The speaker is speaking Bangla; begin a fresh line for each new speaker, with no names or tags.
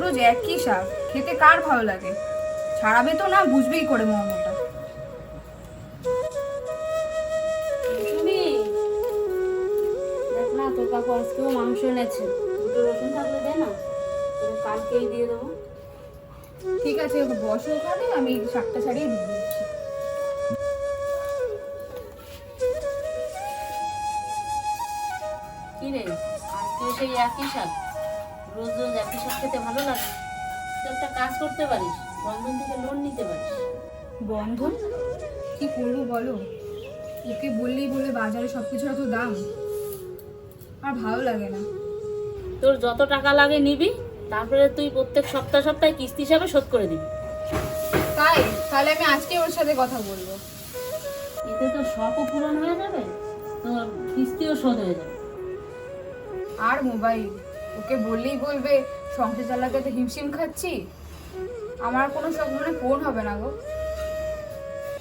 রোজ একই শাক খেতে কার ভালো লাগে? ছাড়াবে তো না, বুঝবেই করে মর্মটা।
তুমি দেখ না, তোর কাকু আজকেও মাংস এনেছে, দুটো রসুন থাকলে দে না, তোর কালকেই দিয়ে দেবো।
ঠিক আছে, বসো ওখানে, আমি শাকটা ছাড়িয়ে দিয়ে দিচ্ছি।
কি রে, আজকেও সেই একই শাক? রোজ রোজ একই শাক খেতে ভালো লাগে? তুই একটা কাজ করতে পারিস, বন্ধন থেকে লোন নিতে পারিস।
বন্ধন? কি করবো বলো? ওকে বললেই বলে বাজারে সবকিছুর এত দাম, আর ভালো লাগে না।
তোর যত টাকা লাগে নিবি, তারপরে তুই প্রত্যেক সপ্তাহে সপ্তাহে কিস্তি হিসাবে শোধ করে দিবি।
তাই? তাহলে আমি আজকে ওর সাথে কথা বলবো।
এতে তোর শখও পূরণ হয়ে যাবে, তোর কিস্তিও শোধ হয়ে যাবে।
আর মোবাইল, ওকে বললেই বলবে সংসার চালাতে তো হিমশিম খাচ্ছি। আমার কোনো শখ মনে পূরণ হবে না গো।